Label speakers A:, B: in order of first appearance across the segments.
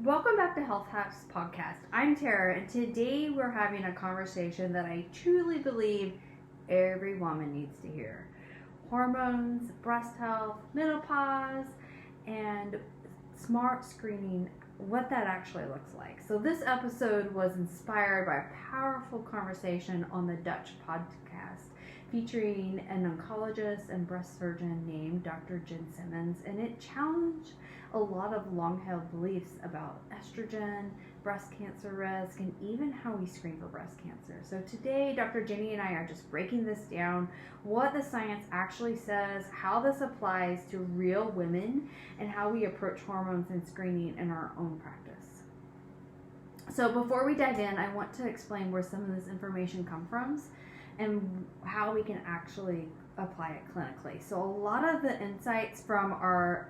A: Welcome back to Health Hacks Podcast. I'm Tara, and today we're having a conversation that I truly believe every woman needs to hear. Hormones, breast health, menopause, and smart screening, what that actually looks like. So this episode was inspired by a powerful conversation on the Dutch podcast featuring an oncologist and breast surgeon named Dr. Jenn Simmons, and it challenged a lot of long-held beliefs about estrogen, breast cancer risk, and even how we screen for breast cancer. So today, Dr. Jeni and I are just breaking this down, what the science actually says, how this applies to real women, and how we approach hormones and screening in our own practice. So before we dive in, I want to explain where some of this information comes from and how we can actually apply it clinically. So a lot of the insights from our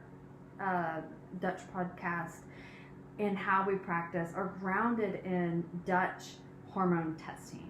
A: Dutch podcast and how we practice are grounded in Dutch hormone testing.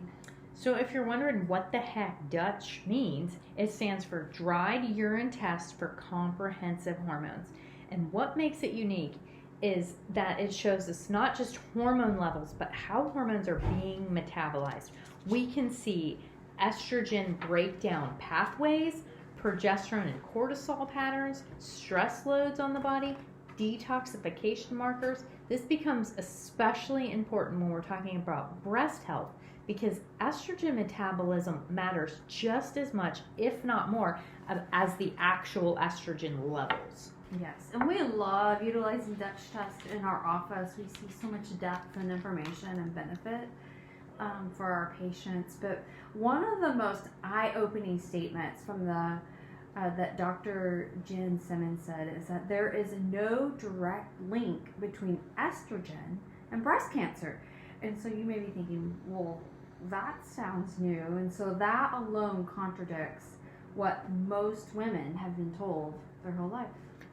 B: So if you're wondering what the heck Dutch means, it stands for Dried Urine Test for Comprehensive Hormones. And what makes it unique is that it shows us not just hormone levels, but how hormones are being metabolized. We can see estrogen breakdown pathways, progesterone and cortisol patterns, stress loads on the body, detoxification markers. This becomes especially important when we're talking about breast health because estrogen metabolism matters just as much, if not more, as the actual estrogen levels.
A: Yes, and we love utilizing Dutch tests in our office. We see so much depth and information and benefit for our patients. But one of the most eye-opening statements from the that Dr. Jenn Simmons said is that there is no direct link between estrogen and breast cancer. And so you may be thinking, well, that sounds new. And so that alone contradicts what most women have been told their whole life.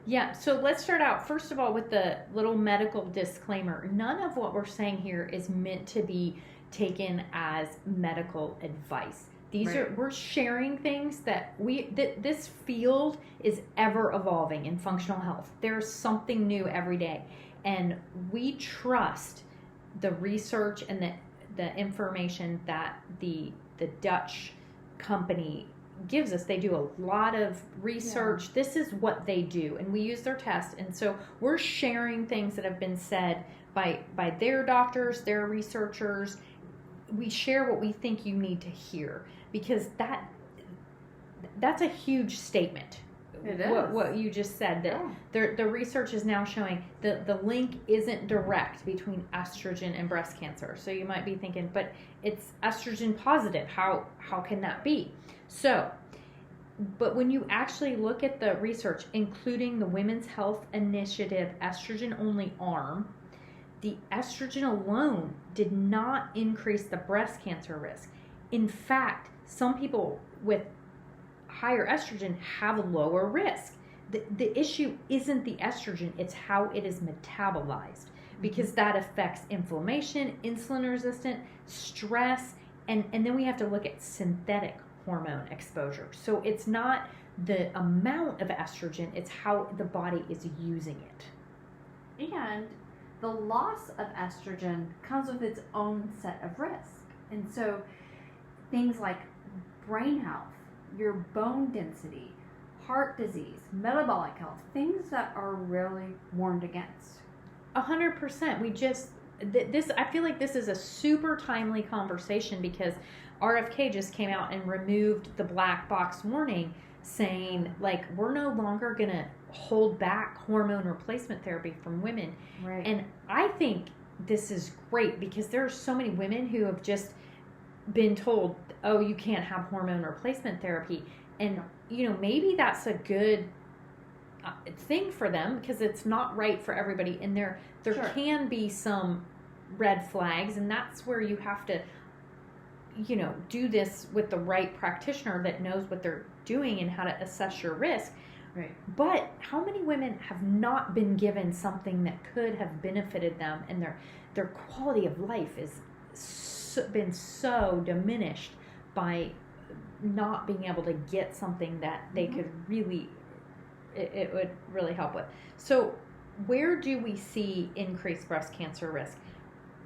B: Yeah, so let's start out, first of all, with the little medical disclaimer. None of what we're saying here is meant to be taken as medical advice. We're sharing things that this field is ever evolving in functional health. There's something new every day. And we trust the research and the information that the Dutch company gives us. They do a lot of research. Yeah. This is what they do. And we use their test. And so we're sharing things that have been said by their doctors, their researchers. We share what we think you need to hear because that's a huge statement.
A: It is.
B: What you just said, that the research is now showing that the link isn't direct between estrogen and breast cancer. So you might be thinking, but it's estrogen positive. How can that be? So, but when you actually look at the research, including the Women's Health Initiative estrogen only arm, the estrogen alone did not increase the breast cancer risk. In fact, some people with higher estrogen have a lower risk. The issue isn't the estrogen, it's how it is metabolized because that affects inflammation, insulin resistant, stress, and then we have to look at synthetic hormone exposure. So it's not the amount of estrogen, it's how the body is using it.
A: And the loss of estrogen comes with its own set of risks. And so things like brain health, your bone density, heart disease, metabolic health, things that are really warned against.
B: 100%. I feel like this is a super timely conversation because RFK just came out and removed the black box warning saying, like, we're no longer going to hold back hormone replacement therapy from women.
A: Right.
B: And I think this is great because there are so many women who have just been told, oh, you can't have hormone replacement therapy. And, maybe that's a good thing for them because it's not right for everybody. And there
A: Sure.
B: can be some red flags, and that's where you have to, do this with the right practitioner that knows what they're doing and how to assess your risk.
A: Right.
B: But how many women have not been given something that could have benefited them, and their quality of life is been so diminished by not being able to get something that they could really, it would really help with. So where do we see increased breast cancer risk?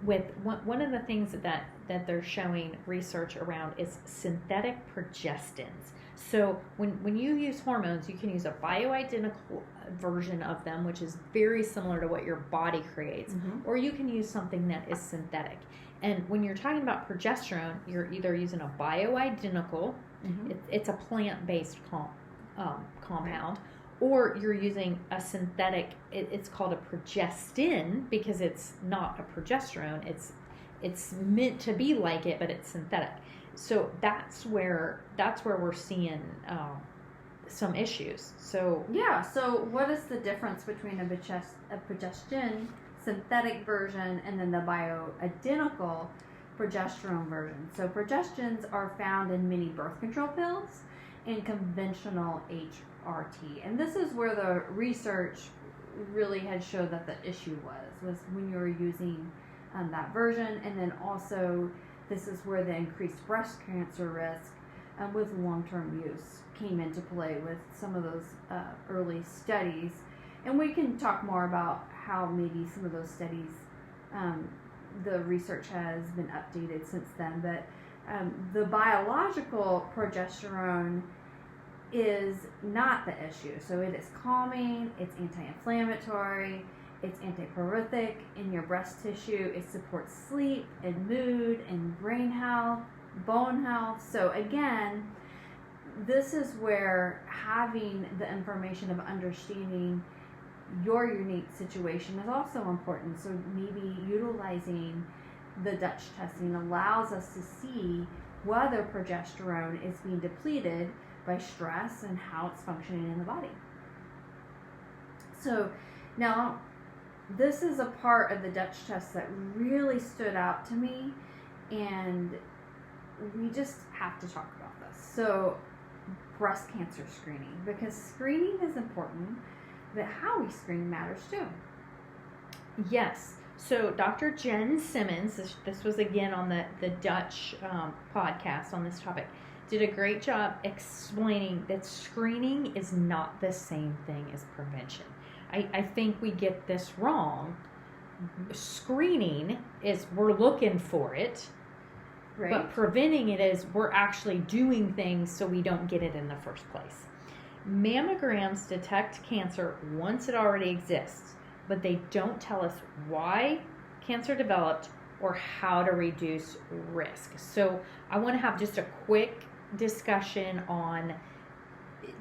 B: With one of the things that they're showing research around is synthetic progestins. So when you use hormones, you can use a bioidentical version of them, which is very similar to what your body creates, or you can use something that is synthetic. And when you're talking about progesterone, you're either using a bioidentical, it's a plant-based compound, or you're using a synthetic, it's called a progestin because it's not a progesterone. It's meant to be like it, but it's synthetic. So that's where we're seeing some issues. So
A: yeah. So what is the difference between a progestin synthetic version and then the bioidentical progesterone version? So progestins are found in many birth control pills and conventional HRT, and this is where the research really had showed that the issue was when you were using that version, and then also this is where the increased breast cancer risk with long-term use came into play with some of those early studies. And we can talk more about how maybe some of those studies, the research has been updated since then. But the biological progesterone is not the issue. So it is calming, it's anti-inflammatory, it's antipyretic in your breast tissue. It supports sleep and mood and brain health, bone health. So again, this is where having the information of understanding your unique situation is also important. So maybe utilizing the Dutch testing allows us to see whether progesterone is being depleted by stress and how it's functioning in the body. So now, this is a part of the Dutch test that really stood out to me, and we just have to talk about this. So, breast cancer screening, because screening is important, but how we screen matters too.
B: Yes. So Dr. Jenn Simmons, this was again on the Dutch podcast on this topic, did a great job explaining that screening is not the same thing as prevention. I think we get this wrong. Screening is we're looking for it, right? But preventing it is we're actually doing things so we don't get it in the first place. Mammograms detect cancer once it already exists, but they don't tell us why cancer developed or how to reduce risk. So I want to have just a quick discussion on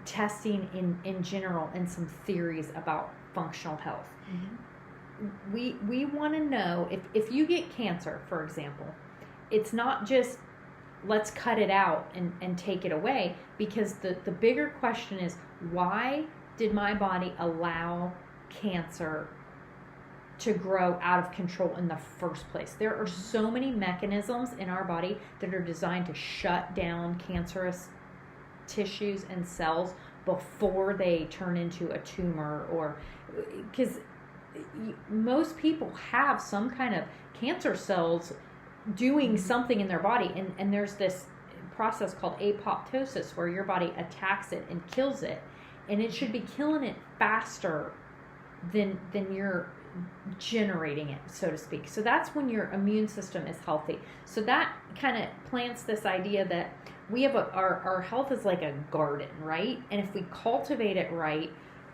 B: testing in general and some theories about functional health. We want to know if you get cancer, for example, it's not just let's cut it out and take it away, because the bigger question is, why did my body allow cancer to grow out of control in the first place? There are so many mechanisms in our body that are designed to shut down cancerous tissues and cells before they turn into a tumor, or because most people have some kind of cancer cells doing something in their body, and there's this process called apoptosis where your body attacks it and kills it, and it should be killing it faster than you're generating it, so to speak. So that's when your immune system is healthy. So that kind of plants this idea that we have our health is like a garden, right? And if we cultivate it right,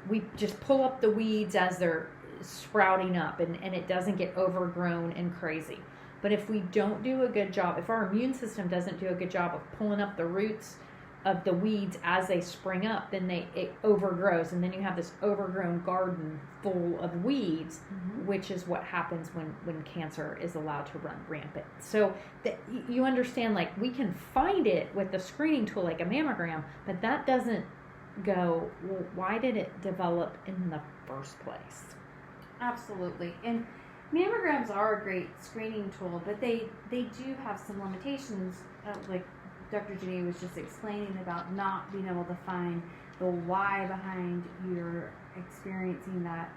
B: we just pull up the weeds as they're sprouting up, and it doesn't get overgrown and crazy. But if we don't do a good job, if our immune system doesn't do a good job of pulling up the roots of the weeds as they spring up, then it overgrows, and then you have this overgrown garden full of weeds, which is what happens when cancer is allowed to run rampant. So you understand, like, we can find it with the screening tool like a mammogram, but that doesn't go, well, why did it develop in the first place?
A: Absolutely. And mammograms are a great screening tool, but they do have some limitations, like Dr. Jeni was just explaining about not being able to find the why behind your experiencing that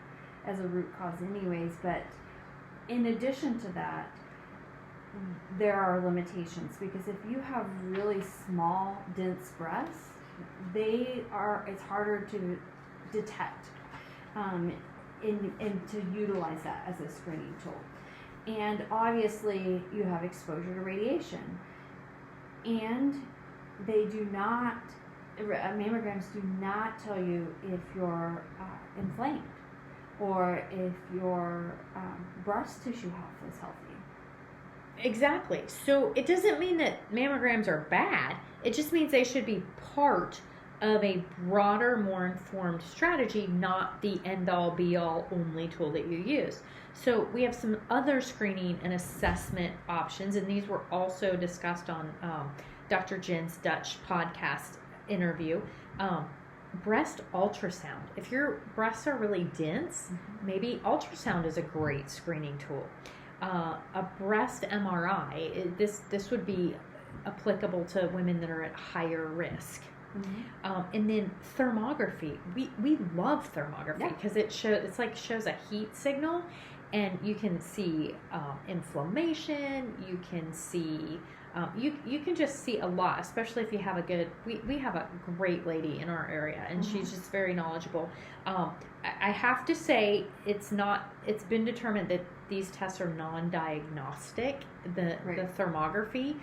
A: as a root cause anyways. But in addition to that, there are limitations, because if you have really small, dense breasts, it's harder to detect. and to utilize that as a screening tool. And obviously, you have exposure to radiation, and they do not. Mammograms do not tell you if you're inflamed or if your breast tissue health is healthy.
B: Exactly. So it doesn't mean that mammograms are bad. It just means they should be part of a broader, more informed strategy, not the end-all, be-all only tool that you use. So we have some other screening and assessment options, and these were also discussed on Dr. Jenn's Dutch podcast interview. Breast ultrasound. If your breasts are really dense, maybe ultrasound is a great screening tool. A breast MRI, this would be applicable to women that are at higher risk. And then thermography. We love thermography because it shows a heat signal, and you can see inflammation. You can see you can just see a lot, especially if you have a good. We have a great lady in our area, and she's just very knowledgeable. I have to say it's been determined that these tests are non-diagnostic, the thermography.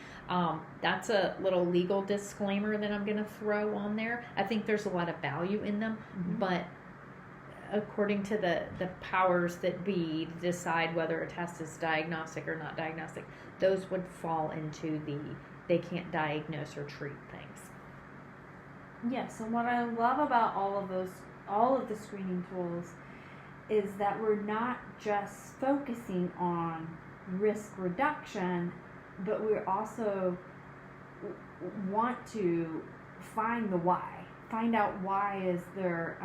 B: That's a little legal disclaimer that I'm going to throw on there. I think there's a lot of value in them, but according to the powers that be to decide whether a test is diagnostic or not diagnostic, those would fall into they can't diagnose or treat things.
A: Yes, and what I love about all of the screening tools is that we're not just focusing on risk reduction, but we also want to find the why. Find out why is there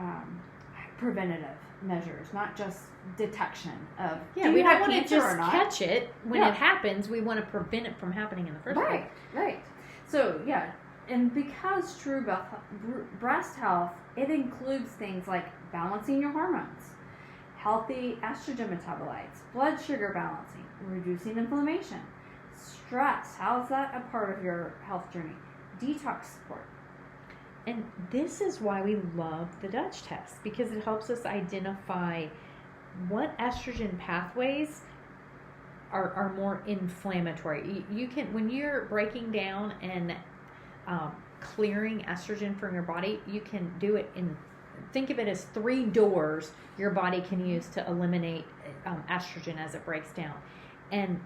A: preventative measures, not just detection of
B: we don't want to just catch it when it happens. We want to prevent it from happening in the first place.
A: Right. So and because true breast health, it includes things like balancing your hormones, healthy estrogen metabolites, blood sugar balancing, reducing inflammation, stress. How is that a part of your health journey? Detox support.
B: And this is why we love the Dutch test, because it helps us identify what estrogen pathways are more inflammatory. You can, when you're breaking down and clearing estrogen from your body, you can do it think of it as 3 doors your body can use to eliminate estrogen as it breaks down. And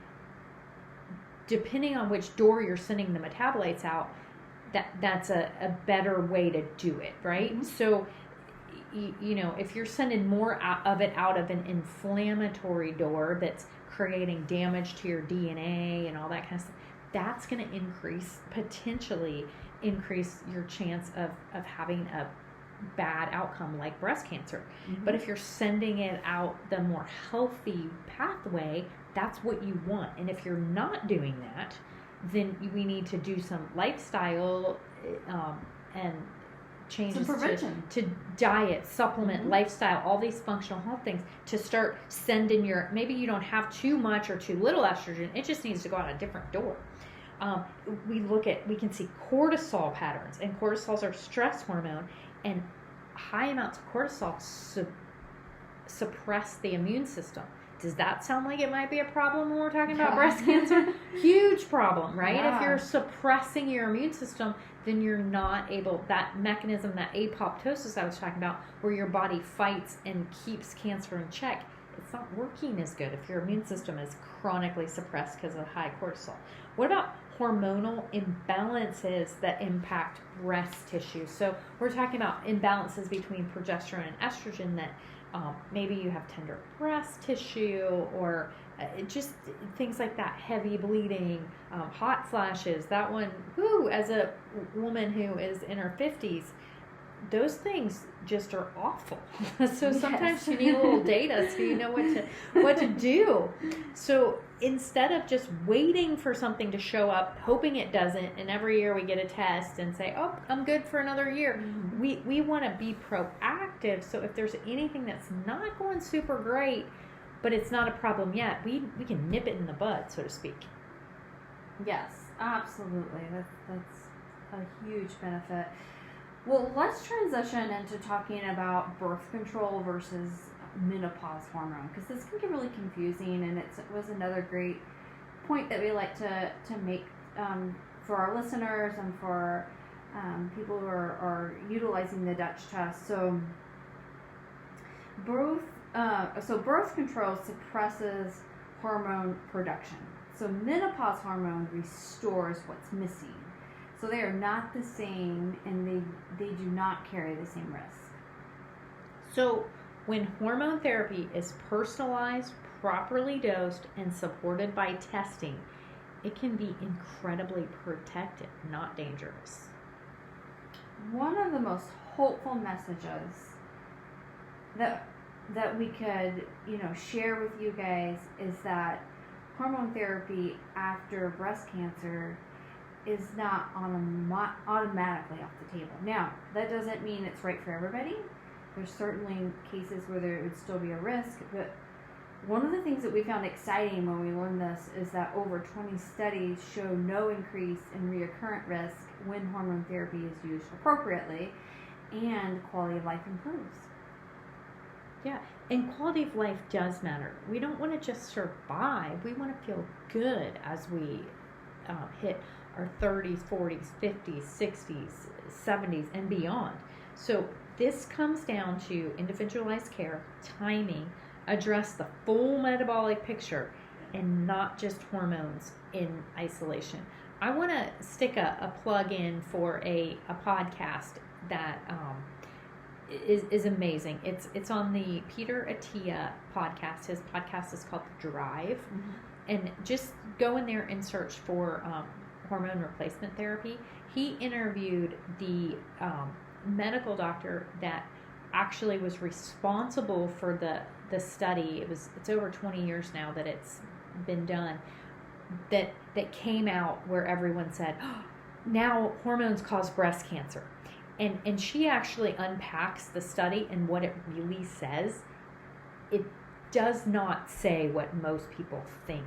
B: depending on which door you're sending the metabolites out, that's a better way to do it, right? So, if you're sending more of it out of an inflammatory door that's creating damage to your DNA and all that kind of stuff, that's going to potentially increase your chance of having a bad outcome like breast cancer. But if you're sending it out the more healthy pathway, that's what you want. And if you're not doing that, then we need to do some lifestyle and changes to diet, supplement, lifestyle, all these functional health things to start sending maybe you don't have too much or too little estrogen, it just needs to go out a different door. We can see cortisol patterns, and cortisol is our stress hormone, and high amounts of cortisol suppress the immune system. Does that sound like it might be a problem when we're talking about breast cancer? Huge problem, right?
A: Yeah.
B: If you're suppressing your immune system, then you're not able, that mechanism, that apoptosis I was talking about, where your body fights and keeps cancer in check, it's not working as good if your immune system is chronically suppressed because of high cortisol. What about hormonal imbalances that impact breast tissue? So we're talking about imbalances between progesterone and estrogen that maybe you have tender breast tissue, or just things like that, heavy bleeding, hot flashes. That one, as a woman who is in her 50s, those things just are awful. So sometimes you need a little data so you know what to do. So instead of just waiting for something to show up, hoping it doesn't, and every year we get a test and say, oh, I'm good for another year, we want to be proactive. So if there's anything that's not going super great, but it's not a problem yet, we can nip it in the bud, so to speak.
A: Yes, absolutely. That's a huge benefit. Well, let's transition into talking about birth control versus menopause hormone, because this can get really confusing, and it was another great point that we like to make for our listeners and for people who are utilizing the Dutch test. So birth control suppresses hormone production. So menopause hormone restores what's missing. So they are not the same, and they do not carry the same risk.
B: So when hormone therapy is personalized, properly dosed, and supported by testing, it can be incredibly protective, not dangerous.
A: One of the most hopeful messages that we could, share with you guys is that hormone therapy after breast cancer is not automatically off the table. Now, that doesn't mean it's right for everybody. There's certainly cases where there would still be a risk, but one of the things that we found exciting when we learned this is that over 20 studies show no increase in recurrent risk when hormone therapy is used appropriately, and quality of life improves.
B: Yeah, and quality of life does matter. We don't want to just survive. We want to feel good as we hit our 30s, 40s, 50s, 60s, 70s, and beyond. So this comes down to individualized care, timing, address the full metabolic picture, and not just hormones in isolation. I want to stick a plug in for a podcast that is amazing. It's on the Peter Attia podcast. His podcast is called The Drive. Mm-hmm. And just go in there and search for hormone replacement therapy. He interviewed the medical doctor that actually was responsible for the study. It's over 20 years now that it's been done, that came out where everyone said, oh, now hormones cause breast cancer. And she actually unpacks the study and what it really says. It does not say what most people think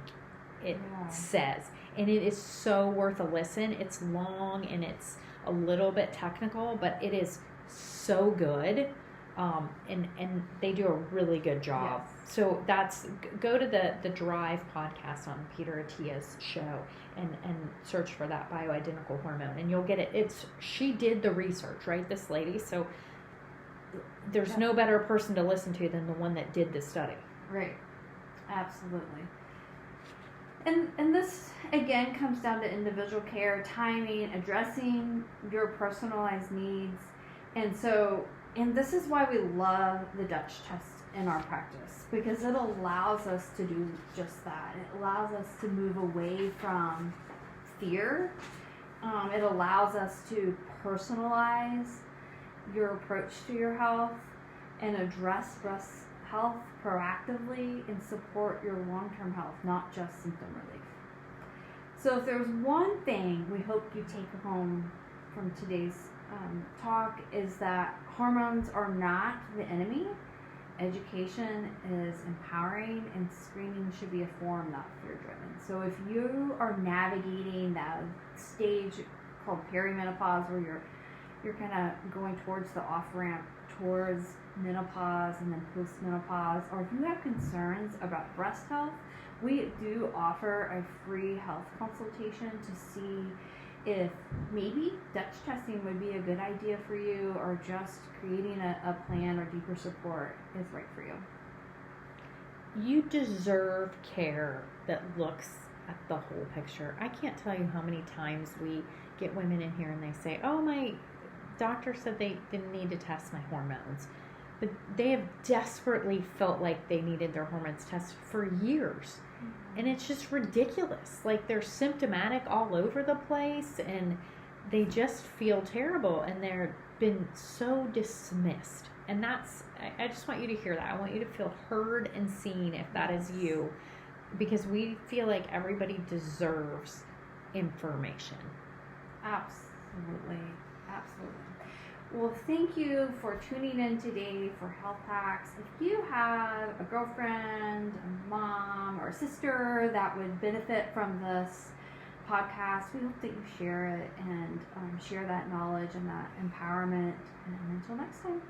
B: it says. And it is so worth a listen. It's long and it's a little bit technical, but it is so good. And they do a really good job. Yes. So go to the Drive podcast on Peter Attia's show and search for that bioidentical hormone, and you'll get it. She did the research, right? This lady. So there's no better person to listen to than the one that did the study.
A: Right. Absolutely. And this again comes down to individual care, timing, addressing your personalized needs. And this is why we love the Dutch test in our practice, because it allows us to do just that. It allows us to move away from fear. It allows us to personalize your approach to your health and address breast health proactively and support your long-term health, not just symptom relief. So if there's one thing we hope you take home from today's talk, is that hormones are not the enemy. Education is empowering, and screening should be a form, not fear-driven. So if you are navigating that stage called perimenopause, where you're kind of going towards the off-ramp towards menopause and then post-menopause, or if you have concerns about breast health, we do offer a free health consultation to see if maybe Dutch testing would be a good idea for you, or just creating a plan or deeper support is right for you.
B: You deserve care that looks at the whole picture. I can't tell you how many times we get women in here and they say, oh, my doctor said they didn't need to test my hormones. But they have desperately felt like they needed their hormones tested for years. And it's just ridiculous. Like, they're symptomatic all over the place, and they just feel terrible, and they're been so dismissed. And I just want you to hear that. I want you to feel heard and seen if that is you, because we feel like everybody deserves information.
A: Absolutely. Absolutely. Well, thank you for tuning in today for Health Hacks. If you have a girlfriend, a mom, or a sister that would benefit from this podcast, we hope that you share it and share that knowledge and that empowerment. And until next time.